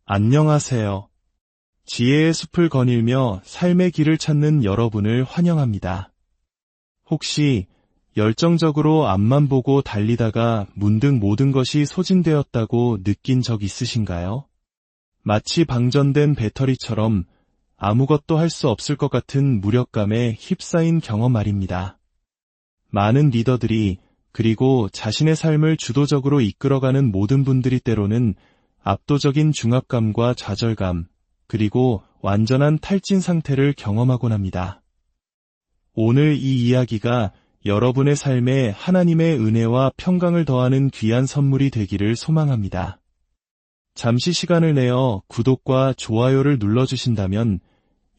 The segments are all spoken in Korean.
안녕하세요. 지혜의 숲을 거닐며 삶의 길을 찾는 여러분을 환영합니다. 혹시 열정적으로 앞만 보고 달리다가 문득 모든 것이 소진되었다고 느낀 적 있으신가요? 마치 방전된 배터리처럼 아무것도 할 수 없을 것 같은 무력감에 휩싸인 경험 말입니다. 많은 리더들이 그리고 자신의 삶을 주도적으로 이끌어가는 모든 분들이 때로는 압도적인 중압감과 좌절감, 그리고 완전한 탈진 상태를 경험하곤 합니다. 오늘 이 이야기가 여러분의 삶에 하나님의 은혜와 평강을 더하는 귀한 선물이 되기를 소망합니다. 잠시 시간을 내어 구독과 좋아요를 눌러주신다면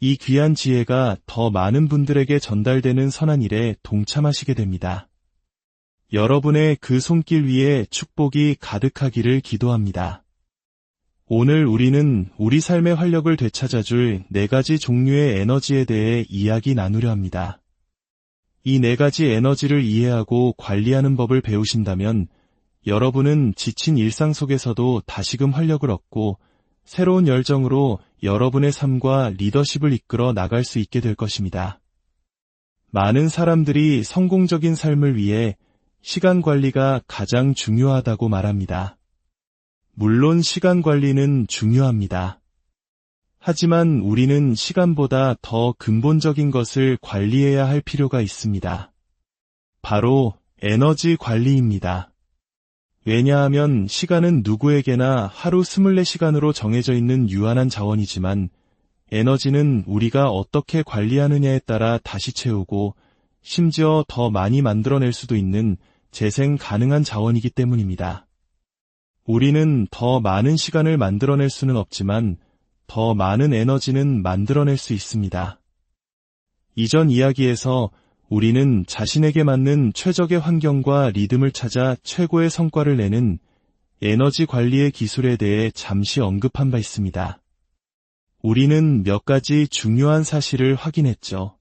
이 귀한 지혜가 더 많은 분들에게 전달되는 선한 일에 동참하시게 됩니다. 여러분의 그 손길 위에 축복이 가득하기를 기도합니다. 오늘 우리는 우리 삶의 활력을 되찾아줄 4가지 종류의 에너지에 대해 이야기 나누려 합니다. 이 4가지 에너지를 이해하고 관리하는 법을 배우신다면 여러분은 지친 일상 속에서도 다시금 활력을 얻고 새로운 열정으로 여러분의 삶과 리더십을 이끌어 나갈 수 있게 될 것입니다. 많은 사람들이 성공적인 삶을 위해 시간 관리가 가장 중요하다고 말합니다. 물론 시간 관리는 중요합니다. 하지만 우리는 시간보다 더 근본적인 것을 관리해야 할 필요가 있습니다. 바로 에너지 관리입니다. 왜냐하면 시간은 누구에게나 하루 24시간으로 정해져 있는 유한한 자원이지만 에너지는 우리가 어떻게 관리하느냐에 따라 다시 채우고 심지어 더 많이 만들어낼 수도 있는 재생 가능한 자원이기 때문입니다. 우리는 더 많은 시간을 만들어낼 수는 없지만 더 많은 에너지는 만들어낼 수 있습니다. 이전 이야기에서 우리는 자신에게 맞는 최적의 환경과 리듬을 찾아 최고의 성과를 내는 에너지 관리의 기술에 대해 잠시 언급한 바 있습니다. 우리는 몇 가지 중요한 사실을 확인했죠.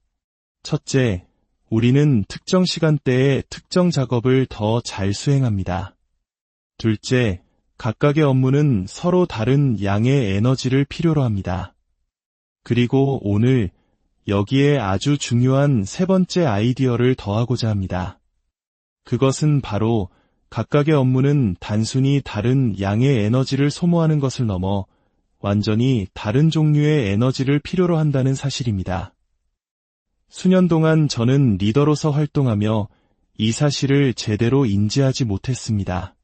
첫째, 우리는 특정 시간대에 특정 작업을 더 잘 수행합니다. 둘째, 각각의 업무는 서로 다른 양의 에너지를 필요로 합니다. 그리고 오늘 여기에 아주 중요한 3번째 아이디어를 더하고자 합니다. 그것은 바로 각각의 업무는 단순히 다른 양의 에너지를 소모하는 것을 넘어 완전히 다른 종류의 에너지를 필요로 한다는 사실입니다. 수년 동안 저는 리더로서 활동하며 이 사실을 제대로 인지하지 못했습니다.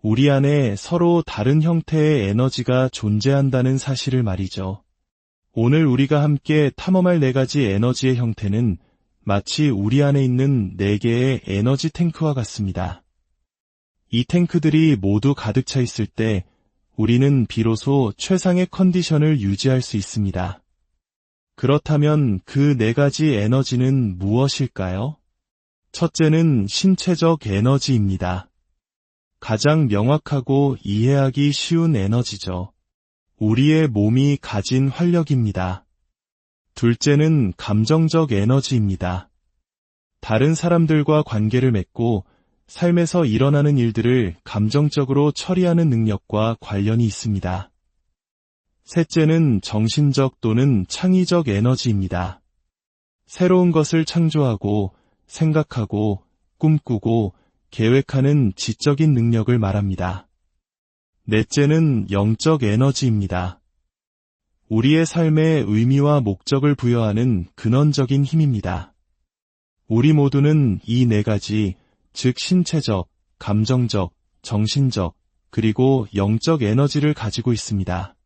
우리 안에 서로 다른 형태의 에너지가 존재한다는 사실을 말이죠. 오늘 우리가 함께 탐험할 4가지 에너지의 형태는 마치 우리 안에 있는 4개의 에너지 탱크와 같습니다. 이 탱크들이 모두 가득 차 있을 때 우리는 비로소 최상의 컨디션을 유지할 수 있습니다. 그렇다면 그 4가지 에너지는 무엇일까요? 첫째는 신체적 에너지입니다. 가장 명확하고 이해하기 쉬운 에너지죠. 우리의 몸이 가진 활력입니다. 둘째는 감정적 에너지입니다. 다른 사람들과 관계를 맺고 삶에서 일어나는 일들을 감정적으로 처리하는 능력과 관련이 있습니다. 셋째는 정신적 또는 창의적 에너지입니다. 새로운 것을 창조하고 생각하고 꿈꾸고 계획하는 지적인 능력을 말합니다. 넷째는 영적 에너지입니다. 우리의 삶에 의미와 목적을 부여하는 근원적인 힘입니다. 우리 모두는 이 4가지, 즉 신체적, 감정적, 정신적, 그리고 영적 에너지를 가지고 있습니다.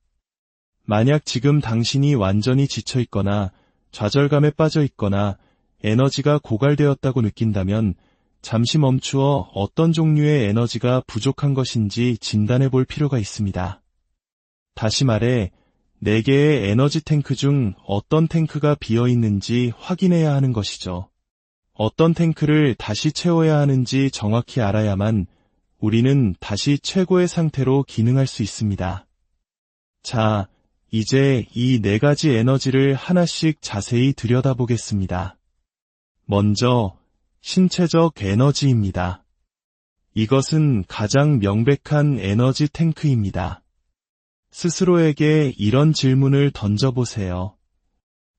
만약 지금 당신이 완전히 지쳐 있거나 좌절감에 빠져 있거나 에너지가 고갈되었다고 느낀다면 잠시 멈추어 어떤 종류의 에너지가 부족한 것인지 진단해 볼 필요가 있습니다. 다시 말해, 4개의 에너지 탱크 중 어떤 탱크가 비어 있는지 확인해야 하는 것이죠. 어떤 탱크를 다시 채워야 하는지 정확히 알아야만 우리는 다시 최고의 상태로 기능할 수 있습니다. 자, 이제 이 4가지 에너지를 하나씩 자세히 들여다보겠습니다. 먼저, 신체적 에너지입니다. 이것은 가장 명백한 에너지 탱크입니다. 스스로에게 이런 질문을 던져보세요.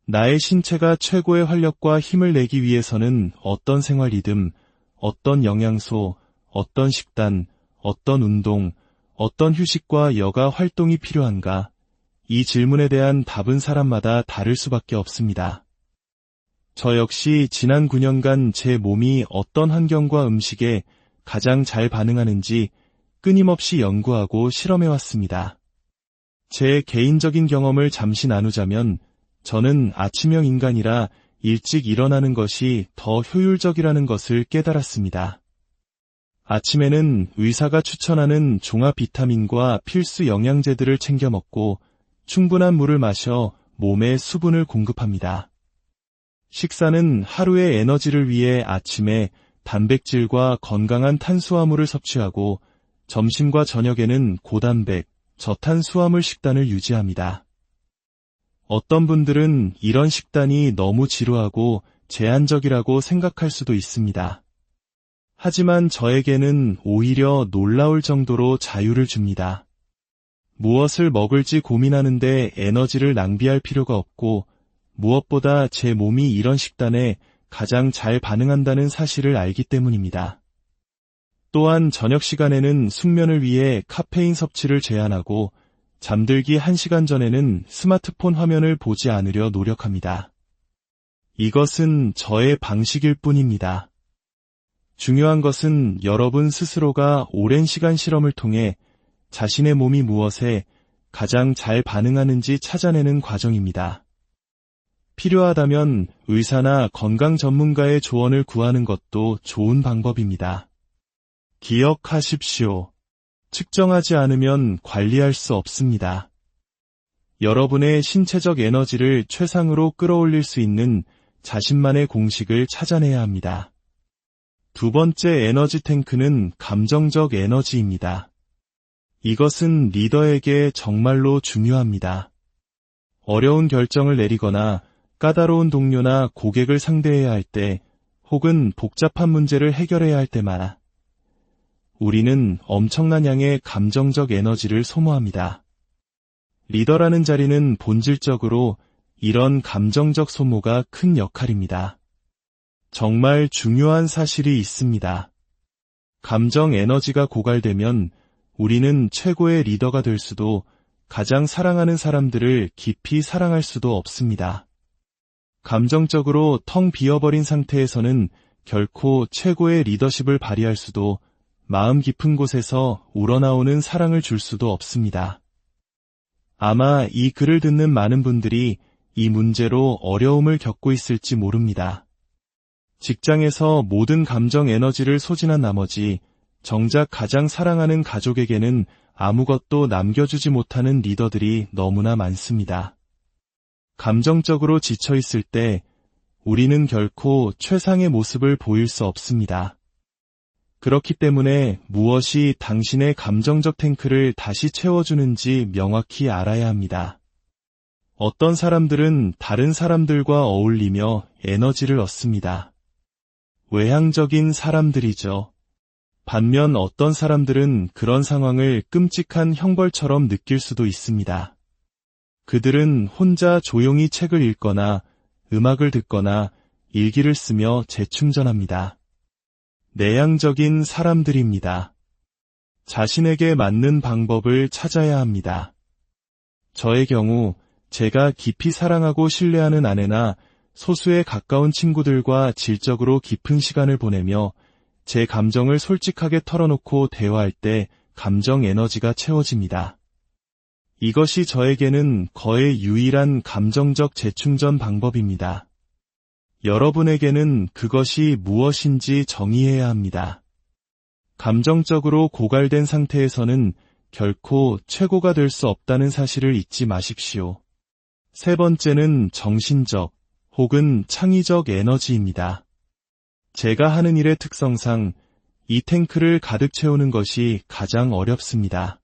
나의 신체가 최고의 활력과 힘을 내기 위해서는 어떤 생활 리듬, 어떤 영양소, 어떤 식단, 어떤 운동, 어떤 휴식과 여가 활동이 필요한가? 이 질문에 대한 답은 사람마다 다를 수밖에 없습니다. 저 역시 지난 9년간 제 몸이 어떤 환경과 음식에 가장 잘 반응하는지 끊임없이 연구하고 실험해왔습니다. 제 개인적인 경험을 잠시 나누자면 저는 아침형 인간이라 일찍 일어나는 것이 더 효율적이라는 것을 깨달았습니다. 아침에는 의사가 추천하는 종합 비타민과 필수 영양제들을 챙겨 먹고 충분한 물을 마셔 몸에 수분을 공급합니다. 식사는 하루의 에너지를 위해 아침에 단백질과 건강한 탄수화물을 섭취하고 점심과 저녁에는 고단백, 저탄수화물 식단을 유지합니다. 어떤 분들은 이런 식단이 너무 지루하고 제한적이라고 생각할 수도 있습니다. 하지만 저에게는 오히려 놀라울 정도로 자유를 줍니다. 무엇을 먹을지 고민하는데 에너지를 낭비할 필요가 없고 무엇보다 제 몸이 이런 식단에 가장 잘 반응한다는 사실을 알기 때문입니다. 또한 저녁 시간에는 숙면을 위해 카페인 섭취를 제한하고 잠들기 1시간 전에는 스마트폰 화면을 보지 않으려 노력합니다. 이것은 저의 방식일 뿐입니다. 중요한 것은 여러분 스스로가 오랜 시간 실험을 통해 자신의 몸이 무엇에 가장 잘 반응하는지 찾아내는 과정입니다. 필요하다면 의사나 건강 전문가의 조언을 구하는 것도 좋은 방법입니다. 기억하십시오. 측정하지 않으면 관리할 수 없습니다. 여러분의 신체적 에너지를 최상으로 끌어올릴 수 있는 자신만의 공식을 찾아내야 합니다. 두 번째 에너지 탱크는 감정적 에너지입니다. 이것은 리더에게 정말로 중요합니다. 어려운 결정을 내리거나 까다로운 동료나 고객을 상대해야 할 때, 혹은 복잡한 문제를 해결해야 할 때마다 우리는 엄청난 양의 감정적 에너지를 소모합니다. 리더라는 자리는 본질적으로 이런 감정적 소모가 큰 역할입니다. 정말 중요한 사실이 있습니다. 감정 에너지가 고갈되면 우리는 최고의 리더가 될 수도 가장 사랑하는 사람들을 깊이 사랑할 수도 없습니다. 감정적으로 텅 비어버린 상태에서는 결코 최고의 리더십을 발휘할 수도 마음 깊은 곳에서 우러나오는 사랑을 줄 수도 없습니다. 아마 이 글을 듣는 많은 분들이 이 문제로 어려움을 겪고 있을지 모릅니다. 직장에서 모든 감정 에너지를 소진한 나머지 정작 가장 사랑하는 가족에게는 아무것도 남겨주지 못하는 리더들이 너무나 많습니다. 감정적으로 지쳐 있을 때 우리는 결코 최상의 모습을 보일 수 없습니다. 그렇기 때문에 무엇이 당신의 감정적 탱크를 다시 채워주는지 명확히 알아야 합니다. 어떤 사람들은 다른 사람들과 어울리며 에너지를 얻습니다. 외향적인 사람들이죠. 반면 어떤 사람들은 그런 상황을 끔찍한 형벌처럼 느낄 수도 있습니다. 그들은 혼자 조용히 책을 읽거나 음악을 듣거나 일기를 쓰며 재충전합니다. 내향적인 사람들입니다. 자신에게 맞는 방법을 찾아야 합니다. 저의 경우 제가 깊이 사랑하고 신뢰하는 아내나 소수의 가까운 친구들과 질적으로 깊은 시간을 보내며 제 감정을 솔직하게 털어놓고 대화할 때 감정 에너지가 채워집니다. 이것이 저에게는 거의 유일한 감정적 재충전 방법입니다. 여러분에게는 그것이 무엇인지 정의해야 합니다. 감정적으로 고갈된 상태에서는 결코 최고가 될 수 없다는 사실을 잊지 마십시오. 세 번째는 정신적 혹은 창의적 에너지입니다. 제가 하는 일의 특성상 이 탱크를 가득 채우는 것이 가장 어렵습니다.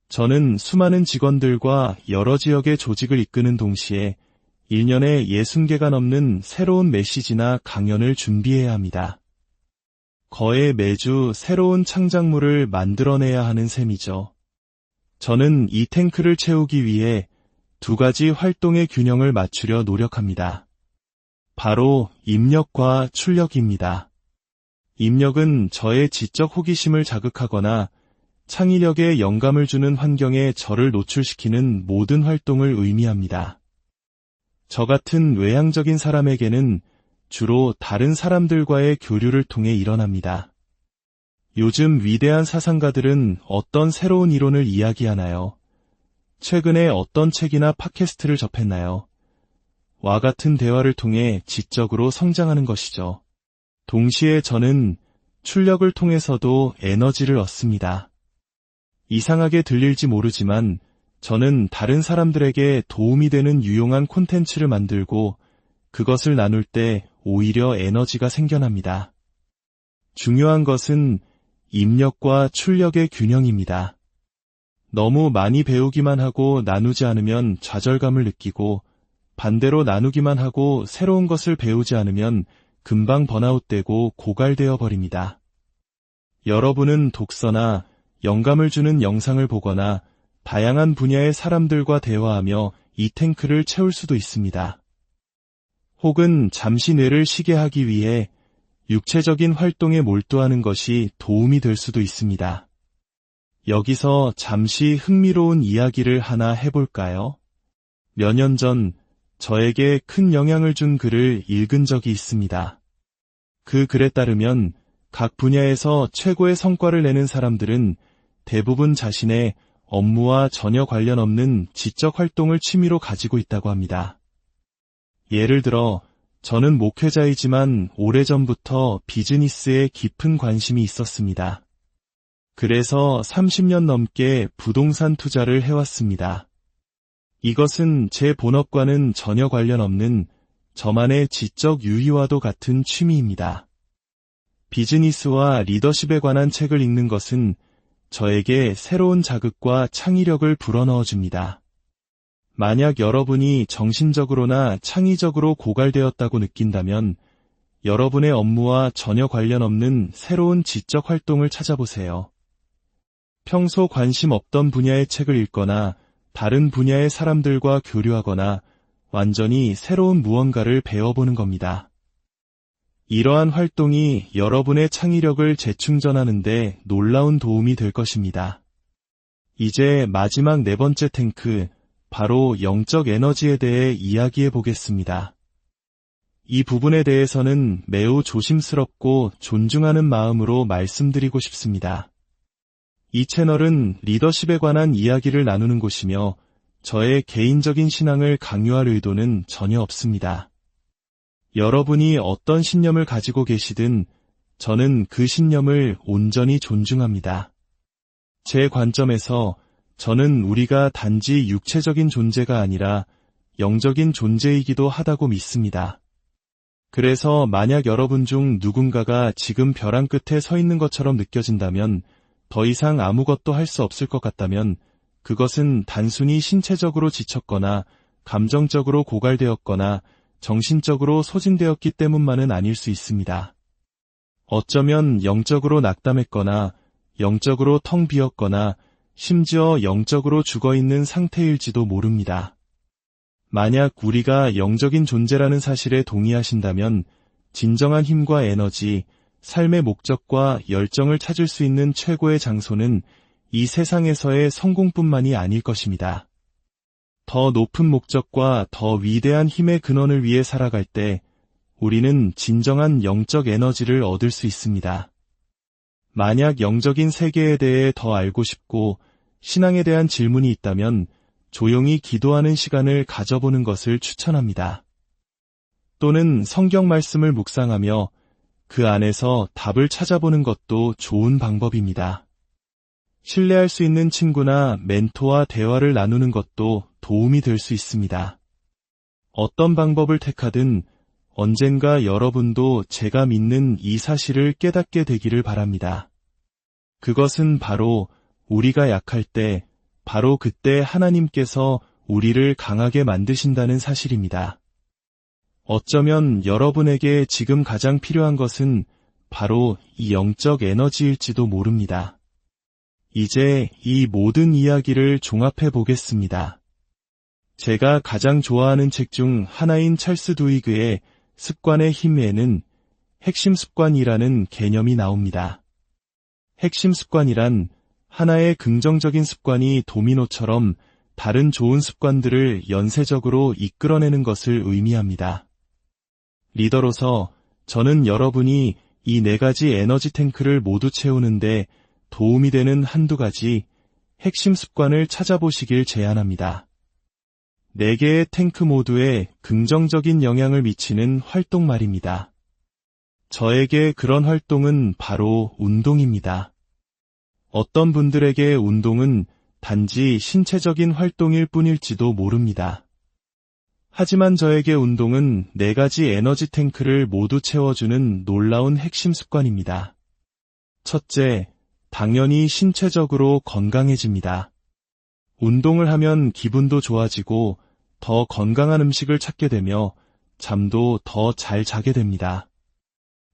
저는 수많은 직원들과 여러 지역의 조직을 이끄는 동시에 1년에 60개가 넘는 새로운 메시지나 강연을 준비해야 합니다. 거의 매주 새로운 창작물을 만들어내야 하는 셈이죠. 저는 이 탱크를 채우기 위해 두 가지 활동의 균형을 맞추려 노력합니다. 바로 입력과 출력입니다. 입력은 저의 지적 호기심을 자극하거나 창의력에 영감을 주는 환경에 저를 노출시키는 모든 활동을 의미합니다. 저 같은 외향적인 사람에게는 주로 다른 사람들과의 교류를 통해 일어납니다. 요즘 위대한 사상가들은 어떤 새로운 이론을 이야기하나요? 최근에 어떤 책이나 팟캐스트를 접했나요? 와 같은 대화를 통해 지적으로 성장하는 것이죠. 동시에 저는 출력을 통해서도 에너지를 얻습니다. 이상하게 들릴지 모르지만 저는 다른 사람들에게 도움이 되는 유용한 콘텐츠를 만들고 그것을 나눌 때 오히려 에너지가 생겨납니다. 중요한 것은 입력과 출력의 균형입니다. 너무 많이 배우기만 하고 나누지 않으면 좌절감을 느끼고 반대로 나누기만 하고 새로운 것을 배우지 않으면 금방 번아웃되고 고갈되어 버립니다. 여러분은 독서나 영감을 주는 영상을 보거나 다양한 분야의 사람들과 대화하며 이 탱크를 채울 수도 있습니다. 혹은 잠시 뇌를 쉬게 하기 위해 육체적인 활동에 몰두하는 것이 도움이 될 수도 있습니다. 여기서 잠시 흥미로운 이야기를 하나 해볼까요? 몇 년 전 저에게 큰 영향을 준 글을 읽은 적이 있습니다. 그 글에 따르면 각 분야에서 최고의 성과를 내는 사람들은 대부분 자신의 업무와 전혀 관련 없는 지적 활동을 취미로 가지고 있다고 합니다. 예를 들어 저는 목회자이지만 오래전부터 비즈니스에 깊은 관심이 있었습니다. 그래서 30년 넘게 부동산 투자를 해왔습니다. 이것은 제 본업과는 전혀 관련 없는 저만의 지적 유희와도 같은 취미입니다. 비즈니스와 리더십에 관한 책을 읽는 것은 저에게 새로운 자극과 창의력을 불어넣어 줍니다. 만약 여러분이 정신적으로나 창의적으로 고갈되었다고 느낀다면 여러분의 업무와 전혀 관련 없는 새로운 지적 활동을 찾아보세요. 평소 관심 없던 분야의 책을 읽거나 다른 분야의 사람들과 교류하거나 완전히 새로운 무언가를 배워보는 겁니다. 이러한 활동이 여러분의 창의력을 재충전하는 데 놀라운 도움이 될 것입니다. 이제 마지막 네 번째 탱크, 바로 영적 에너지에 대해 이야기해 보겠습니다. 이 부분에 대해서는 매우 조심스럽고 존중하는 마음으로 말씀드리고 싶습니다. 이 채널은 리더십에 관한 이야기를 나누는 곳이며 저의 개인적인 신앙을 강요할 의도는 전혀 없습니다. 여러분이 어떤 신념을 가지고 계시든 저는 그 신념을 온전히 존중합니다. 제 관점에서 저는 우리가 단지 육체적인 존재가 아니라 영적인 존재이기도 하다고 믿습니다. 그래서 만약 여러분 중 누군가가 지금 벼랑 끝에 서 있는 것처럼 느껴진다면, 더 이상 아무것도 할 수 없을 것 같다면 그것은 단순히 신체적으로 지쳤거나 감정적으로 고갈되었거나 정신적으로 소진되었기 때문만은 아닐 수 있습니다. 어쩌면 영적으로 낙담했거나 영적으로 텅 비었거나 심지어 영적으로 죽어있는 상태일지도 모릅니다. 만약 우리가 영적인 존재라는 사실에 동의하신다면 진정한 힘과 에너지, 삶의 목적과 열정을 찾을 수 있는 최고의 장소는 이 세상에서의 성공뿐만이 아닐 것입니다. 더 높은 목적과 더 위대한 힘의 근원을 위해 살아갈 때 우리는 진정한 영적 에너지를 얻을 수 있습니다. 만약 영적인 세계에 대해 더 알고 싶고 신앙에 대한 질문이 있다면 조용히 기도하는 시간을 가져보는 것을 추천합니다. 또는 성경 말씀을 묵상하며 그 안에서 답을 찾아보는 것도 좋은 방법입니다. 신뢰할 수 있는 친구나 멘토와 대화를 나누는 것도 도움이 될 수 있습니다. 어떤 방법을 택하든 언젠가 여러분도 제가 믿는 이 사실을 깨닫게 되기를 바랍니다. 그것은 바로 우리가 약할 때, 바로 그때 하나님께서 우리를 강하게 만드신다는 사실입니다. 어쩌면 여러분에게 지금 가장 필요한 것은 바로 이 영적 에너지일지도 모릅니다. 이제 이 모든 이야기를 종합해 보겠습니다. 제가 가장 좋아하는 책 중 하나인 찰스 두이그의 습관의 힘에는 핵심 습관이라는 개념이 나옵니다. 핵심 습관이란 하나의 긍정적인 습관이 도미노처럼 다른 좋은 습관들을 연쇄적으로 이끌어내는 것을 의미합니다. 리더로서 저는 여러분이 이 4가지 에너지 탱크를 모두 채우는데 도움이 되는 한두 가지 핵심 습관을 찾아보시길 제안합니다. 4개의 탱크 모두에 긍정적인 영향을 미치는 활동 말입니다. 저에게 그런 활동은 바로 운동입니다. 어떤 분들에게 운동은 단지 신체적인 활동일 뿐일지도 모릅니다. 하지만 저에게 운동은 4가지 에너지 탱크를 모두 채워주는 놀라운 핵심 습관입니다. 첫째, 당연히 신체적으로 건강해집니다. 운동을 하면 기분도 좋아지고 더 건강한 음식을 찾게 되며 잠도 더 잘 자게 됩니다.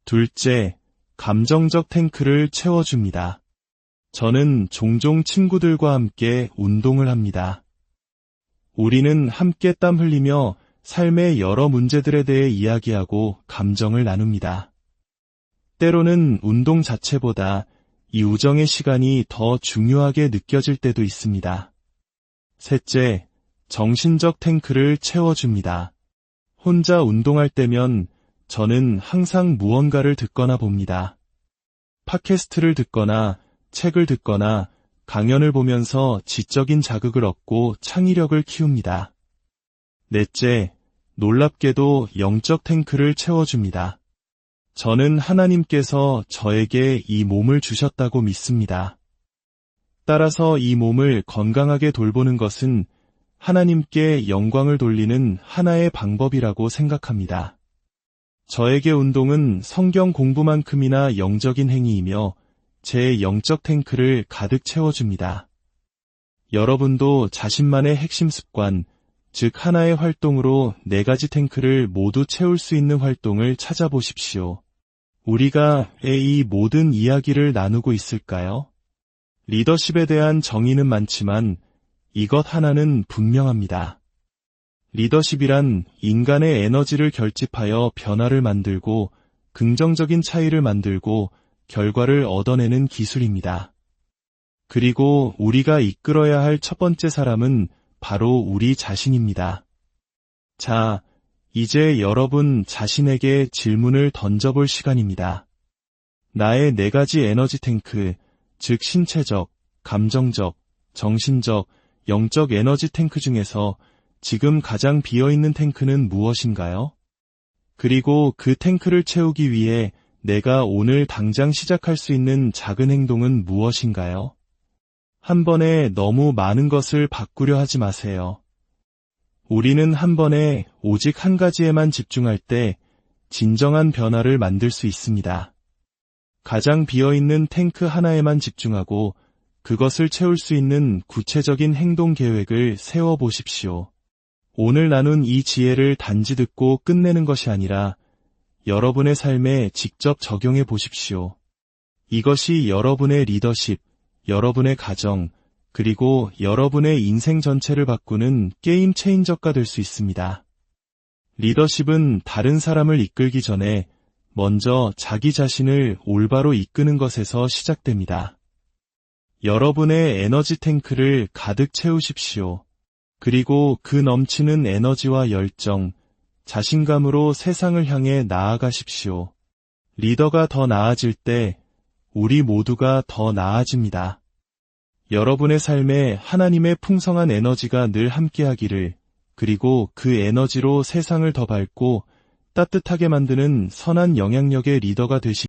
둘째, 감정적 탱크를 채워줍니다. 저는 종종 친구들과 함께 운동을 합니다. 우리는 함께 땀 흘리며 삶의 여러 문제들에 대해 이야기하고 감정을 나눕니다. 때로는 운동 자체보다 이 우정의 시간이 더 중요하게 느껴질 때도 있습니다. 셋째, 정신적 탱크를 채워줍니다. 혼자 운동할 때면 저는 항상 무언가를 듣거나 봅니다. 팟캐스트를 듣거나 책을 듣거나 강연을 보면서 지적인 자극을 얻고 창의력을 키웁니다. 넷째, 놀랍게도 영적 탱크를 채워줍니다. 저는 하나님께서 저에게 이 몸을 주셨다고 믿습니다. 따라서 이 몸을 건강하게 돌보는 것은 하나님께 영광을 돌리는 하나의 방법이라고 생각합니다. 저에게 운동은 성경 공부만큼이나 영적인 행위이며 제 영적 탱크를 가득 채워줍니다. 여러분도 자신만의 핵심 습관, 즉 하나의 활동으로 4가지 탱크를 모두 채울 수 있는 활동을 찾아보십시오. 우리가 이 모든 이야기를 나누고 있을까요? 리더십에 대한 정의는 많지만 이것 하나는 분명합니다. 리더십이란 인간의 에너지를 결집하여 변화를 만들고 긍정적인 차이를 만들고 결과를 얻어내는 기술입니다. 그리고 우리가 이끌어야 할 첫 번째 사람은 바로 우리 자신입니다. 자, 이제 여러분 자신에게 질문을 던져볼 시간입니다. 나의 4가지 에너지 탱크, 즉 신체적, 감정적, 정신적, 영적 에너지 탱크 중에서 지금 가장 비어있는 탱크는 무엇인가요? 그리고 그 탱크를 채우기 위해 내가 오늘 당장 시작할 수 있는 작은 행동은 무엇인가요? 한 번에 너무 많은 것을 바꾸려 하지 마세요. 우리는 한 번에 오직 한 가지에만 집중할 때 진정한 변화를 만들 수 있습니다. 가장 비어있는 탱크 하나에만 집중하고 그것을 채울 수 있는 구체적인 행동 계획을 세워보십시오. 오늘 나눈 이 지혜를 단지 듣고 끝내는 것이 아니라 여러분의 삶에 직접 적용해 보십시오. 이것이 여러분의 리더십, 여러분의 가정, 그리고 여러분의 인생 전체를 바꾸는 게임 체인저가 될 수 있습니다. 리더십은 다른 사람을 이끌기 전에 먼저 자기 자신을 올바로 이끄는 것에서 시작됩니다. 여러분의 에너지 탱크를 가득 채우십시오. 그리고 그 넘치는 에너지와 열정, 자신감으로 세상을 향해 나아가십시오. 리더가 더 나아질 때 우리 모두가 더 나아집니다. 여러분의 삶에 하나님의 풍성한 에너지가 늘 함께하기를, 그리고 그 에너지로 세상을 더 밝고 따뜻하게 만드는 선한 영향력의 리더가 되시기